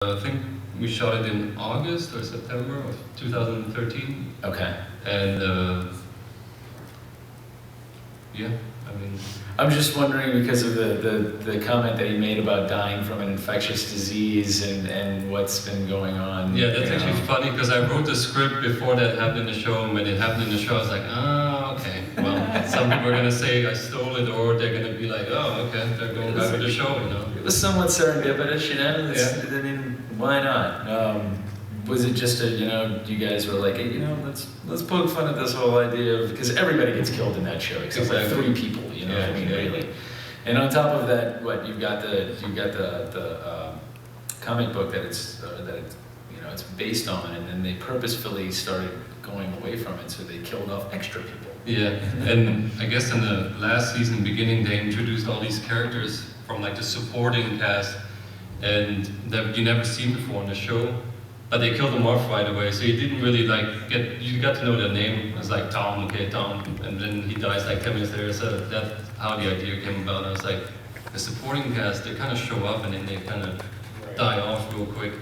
I think we shot it in August or September of 2013. Okay. And yeah, I mean... I'm just wondering because of the comment that you made about dying from an infectious disease and what's been going on. Yeah, that's actually funny because I wrote the script before that happened in the show, and when it happened in the show I was like, okay. Well, some people are going to say I stole it, or they're going to be like, oh, okay, they're going back with the show, you know. It was somewhat serendipitous, you know? Yeah. I mean, why not? Was it just you guys were like, hey, let's poke fun at this whole idea of, because everybody gets killed in that show except for 3 people, you know what I mean, really. And on top of that, you've got the comic book that it's based on, and then they purposefully started going away from it, so they killed off extra people. Yeah, and I guess in the last season beginning they introduced all these characters from like the supporting cast, and that you never seen before in the show. But they killed them off right away, so you didn't really you got to know their name. It was like Tom, okay, Tom, and then he dies like 10 minutes later, so that's how the idea came about. I was like, the supporting cast, they kind of show up and then they kind of die off real quick.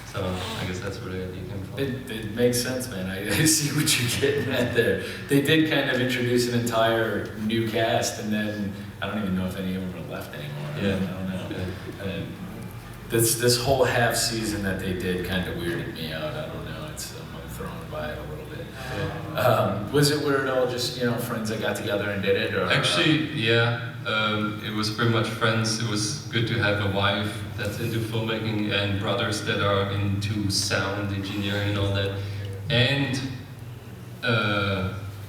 So I guess that's where the idea came from. It makes sense, man. I see what you're getting at there. They did kind of introduce an entire new cast, and then I don't even know if any of them are left anymore. Yeah. I don't know. Yeah. This whole half season that they did kind of weirded me out. I don't know. I'm thrown by it a little bit. Yeah. Was it weird at all? Just friends that got together and did it, or Actually, yeah. It was pretty much friends. It was good to have a wife that's into filmmaking and brothers that are into sound engineering and all that. And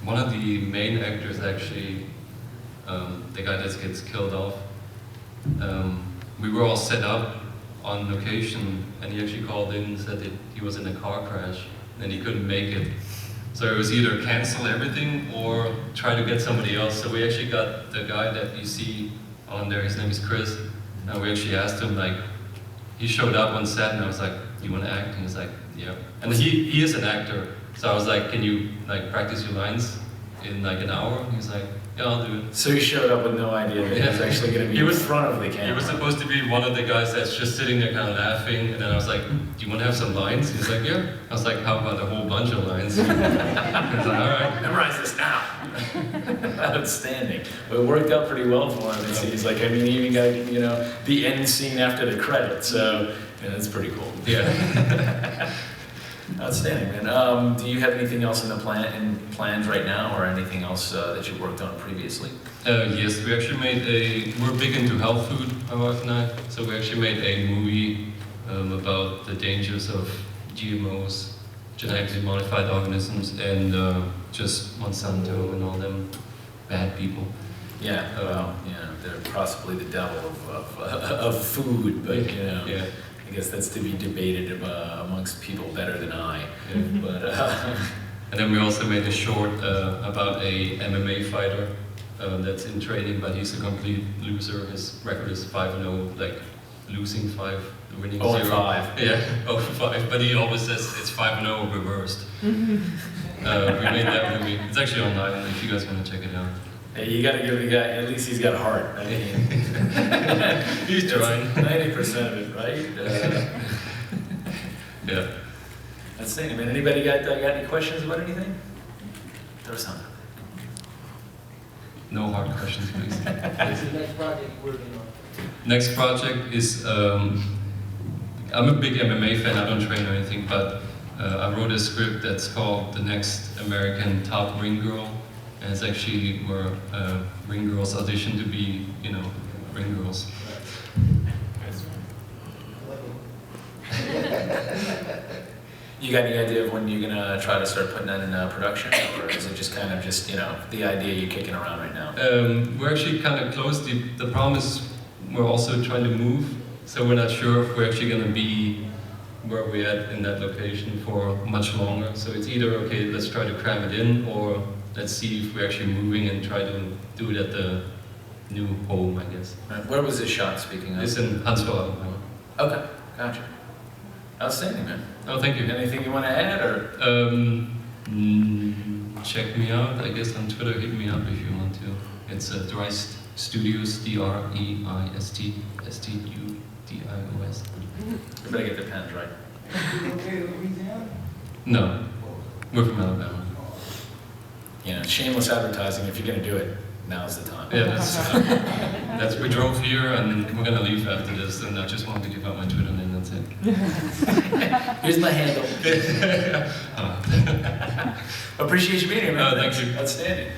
one of the main actors, actually, the guy that gets killed off, we were all set up on location, and he actually called in and said that he was in a car crash and he couldn't make it. So it was either cancel everything or try to get somebody else. So we actually got the guy that you see on there, his name is Chris, and we actually asked him, he showed up on set and I was like, you want to act? And he's like, yeah. And he is an actor, so I was like, can you practice your lines in an hour? And he's like, yeah, I'll do it. So he showed up with no idea that he was actually going to be in front of the camera. He was supposed to be one of the guys that's just sitting there kind of laughing, and then I was like, do you want to have some lines? He's like, yeah. I was like, how about a whole bunch of lines? He's like, all right. Memorize this now. Outstanding. Well, it worked out pretty well for him. He's like, he even got, the end scene after the credits, so that's pretty cool. Yeah. Outstanding, man. Do you have anything else in plans right now, or anything else that you worked on previously? Yes, we actually we're big into health food, my wife and I, so we actually made a movie about the dangers of GMOs, genetically modified organisms, and just Monsanto and all them bad people. Yeah, they're possibly the devil of food, but Yeah. I guess that's to be debated amongst people better than I. Yeah. But and then we also made a short about a MMA fighter that's in training, but he's a complete loser. His record is 5-0, losing 5, winning 0. 5. Yeah, 0-5. But he always says it's 5-0 reversed. We made that movie. It's actually online if you guys want to check it out. Hey, you gotta give the guy, at least he's got a heart. I mean, he's trying. 90% of it, right? Yeah. That's the thing. I mean, anybody got any questions about anything? There was some. No hard questions, please. What's the next project you're working on? Next project is, I'm a big MMA fan, I don't train or anything, but I wrote a script that's called The Next American Top Ring Girl. And it's actually where ring girls audition to be, ring girls. You got any idea of when you're gonna try to start putting that in production, or is it just the idea you're kicking around right now? We're actually kind of close. The problem is we're also trying to move, so we're not sure if we're actually gonna be where we're at in that location for much longer. So it's either, okay, let's try to cram it in, or let's see if we're actually moving and try to do it at the new home, I guess. Where was this shot, speaking of? It's in Huntsville, Alabama. Okay, gotcha. Outstanding, man. Oh, thank you. Anything you want to add, or? Check me out, I guess, on Twitter. Hit me up if you want to. It's Dreist. Studios, DREIST, You better get the pens right. No, we're from Alabama. You know, shameless advertising. If you're gonna do it, now's the time. Yeah, that's we drove here and we're gonna leave after this, and I just wanted to give out my Twitter name, that's it. Here's my handle. Uh, Appreciate you being here, man. Oh, thank you. Outstanding.